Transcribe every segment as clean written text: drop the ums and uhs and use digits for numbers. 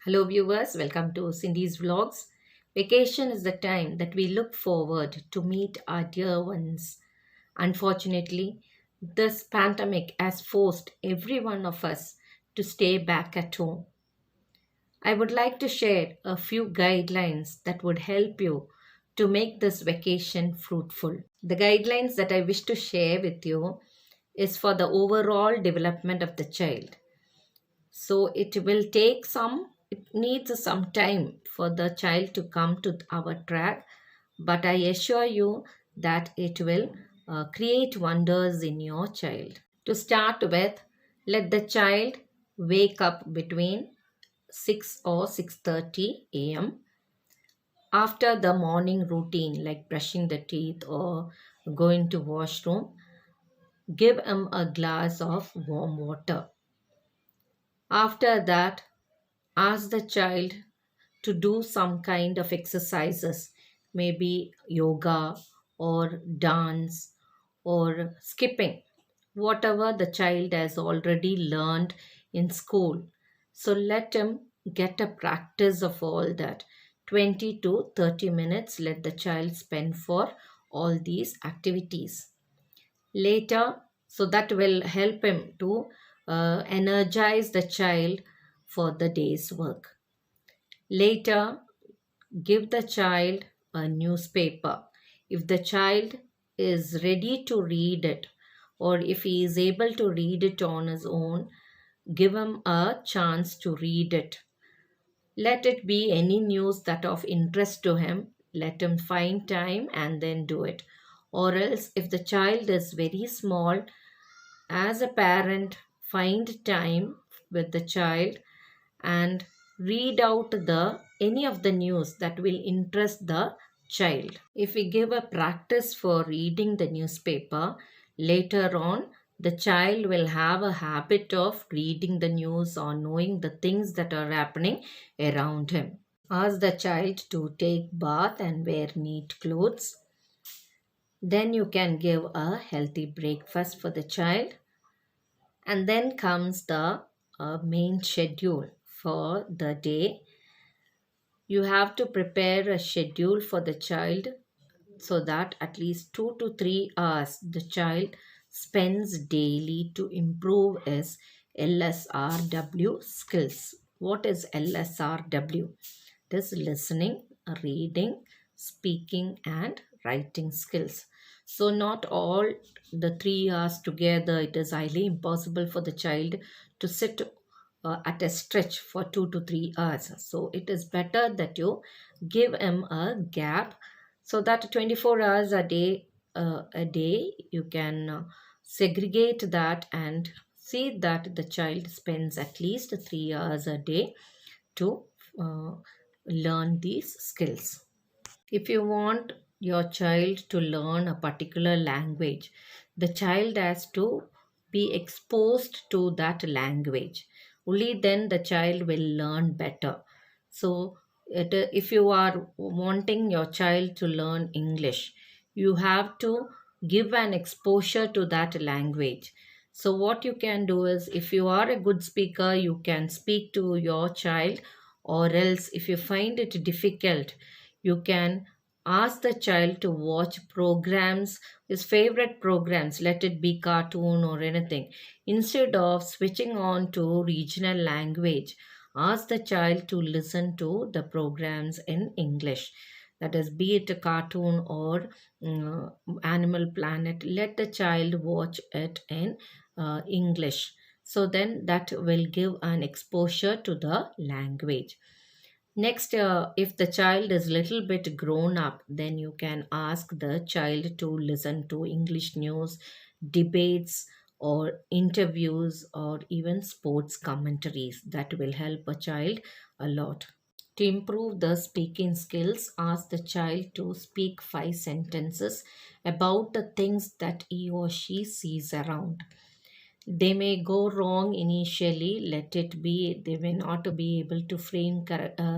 Hello, viewers. Welcome to Cindy's Vlogs. Vacation is the time that we look forward to meet our dear ones. Unfortunately, this pandemic has forced every one of us to stay back at home. I would like to share a few guidelines that would help you to make this vacation fruitful. The guidelines that I wish to share with you is for the overall development of the child. So it needs some time for the child to come to our track, but I assure you that it will create wonders in your child. To start with, let the child wake up between 6 or 6:30 a.m. after the morning routine like brushing the teeth or going to washroom. Give him a glass of warm water. After that, ask the child to do some kind of exercises, maybe yoga or dance or skipping, whatever the child has already learned in school. So let him get a practice of all that. 20 to 30 minutes let the child spend for all these activities. Later, so that will help him to energize the child for the day's work. Later, give the child a newspaper. If the child is ready to read it, or if he is able to read it on his own, give him a chance to read it. Let it be any news that of interest to him. Let him find time and then do it. Or else, if the child is very small, as a parent, find time with the child and read out the any of the news that will interest the child. If we give a practice for reading the newspaper, later on the child will have a habit of reading the news or knowing the things that are happening around him. Ask the child to take bath and wear neat clothes. Then you can give a healthy breakfast for the child, and then comes the main schedule for the day. You have to prepare a schedule for the child so that at least 2 to 3 hours the child spends daily to improve his LSRW skills. What is LSRW? It is listening, reading, speaking, and writing skills. So, not all the 3 hours together, it is highly impossible for the child to sit at a stretch for 2 to 3 hours. So, it is better that you give him a gap so that 24 hours a day you can segregate that and see that the child spends at least 3 hours a day to uh, learn these skills. If you want your child to learn a particular language, the child has to be exposed to that language. Only then the child will learn better. So, if you are wanting your child to learn English, you have to give an exposure to that language. So, what you can do is, if you are a good speaker, you can speak to your child, or else, if you find it difficult, you can ask the child to watch programs, his favorite programs, let it be cartoon or anything. Instead of switching on to regional language, ask the child to listen to the programs in English. That is, be it a cartoon or Animal Planet, let the child watch it in English. So then that will give an exposure to the language. Next, if the child is little bit grown up, then you can ask the child to listen to English news, debates, or interviews, or even sports commentaries. That will help a child a lot. To improve the speaking skills, ask the child to speak 5 sentences about the things that he or she sees around. They may go wrong initially, let it be. They may not be able to frame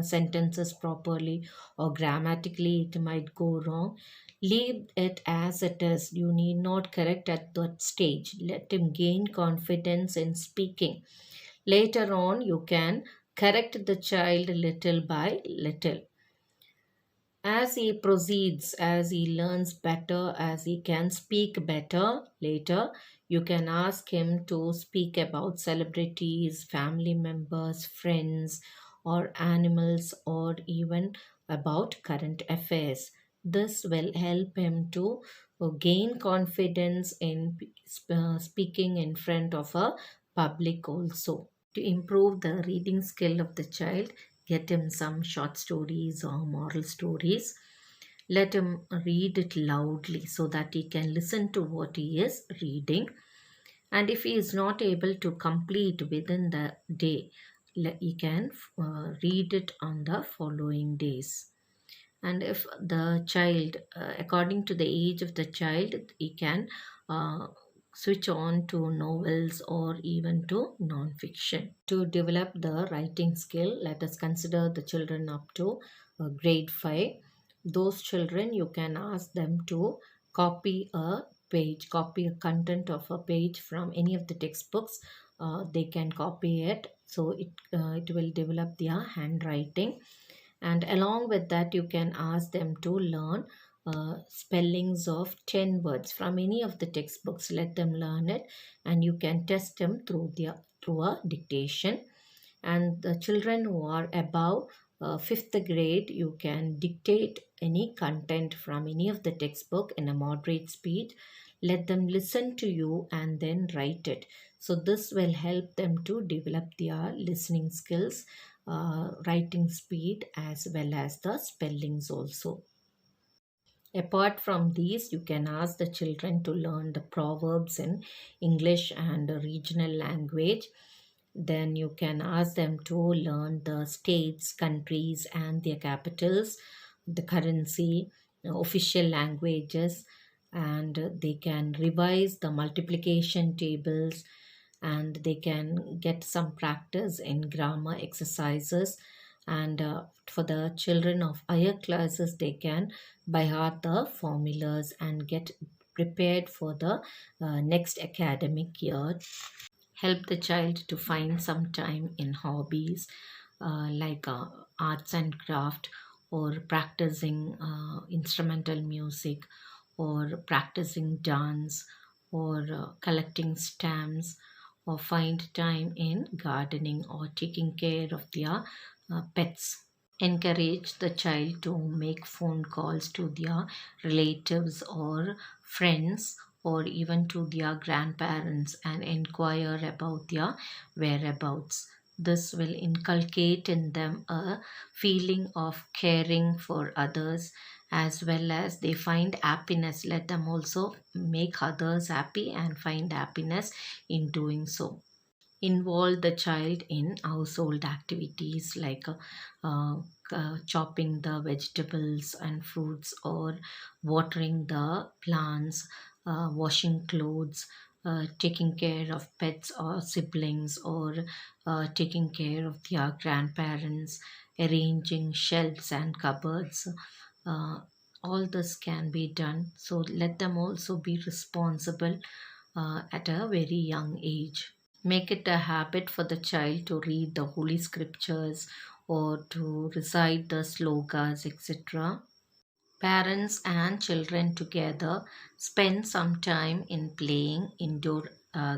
sentences properly, or grammatically it might go wrong. Leave it as it is. You need not correct at that stage. Let him gain confidence in speaking. Later on, you can Correct the child little by little. As he proceeds, as he learns better, as he can speak better later, you can ask him to speak about celebrities, family members, friends, or animals, or even about current affairs. This will help him to gain confidence in speaking in front of a public also. To improve the reading skill of the child, get him some short stories or moral stories. Let him read it loudly so that he can listen to what he is reading. And if he is not able to complete within the day, he can read it on the following days. And if the child, according to the age of the child, he can uh, switch on to novels or even to non-fiction. To develop the writing skill, let us consider the children up to grade 5. Those children, you can ask them to copy a content of a page from any of the textbooks. They can copy it, so it will develop their handwriting. And along with that, you can ask them to learn spellings of 10 words from any of the textbooks. Let them learn it, and you can test them through a dictation. And the children who are above fifth grade, you can dictate any content from any of the textbook in a moderate speed. Let them listen to you and then write it. So this will help them to develop their listening skills, writing speed, as well as the spellings also. Apart from these, you can ask the children to learn the proverbs in English and regional language. Then you can ask them to learn the states, countries, and their capitals, the currency, official languages, and they can revise the multiplication tables, and they can get some practice in grammar exercises. And for the children of higher classes, they can by heart the formulas and get prepared for the next academic year. Help the child to find some time in hobbies, like arts and craft, or practicing instrumental music, or practicing dance, or collecting stamps, or find time in gardening or taking care of their pets. Encourage the child to make phone calls to their relatives or friends, or even to their grandparents, and inquire about their whereabouts. This will inculcate in them a feeling of caring for others, as well as they find happiness. Let them also make others happy and find happiness in doing so. Involve the child in household activities like chopping the vegetables and fruits, or watering the plants, washing clothes, taking care of pets or siblings, or taking care of their grandparents, arranging shelves and cupboards. Uh, all this can be done. So let them also be responsible at a very young age. Make it a habit for the child to read the Holy Scriptures or to recite the slokas, etc. Parents and children together spend some time in playing indoor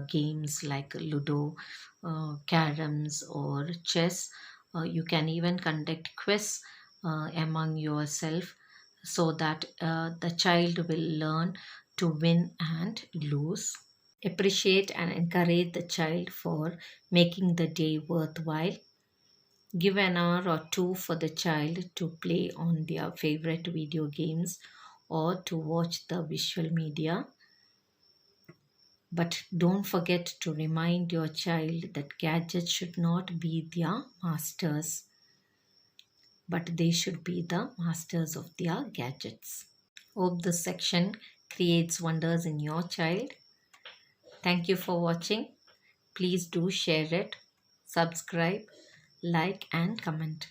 games like Ludo, caroms, or chess. You can even conduct quiz among yourself, so that the child will learn to win and lose. Appreciate and encourage the child for making the day worthwhile. Give an hour or two for the child to play on their favorite video games or to watch the visual media. But don't forget to remind your child that gadgets should not be their masters, but they should be the masters of their gadgets. Hope this section creates wonders in your child. Thank you for watching. Please do share it, subscribe, like, and comment.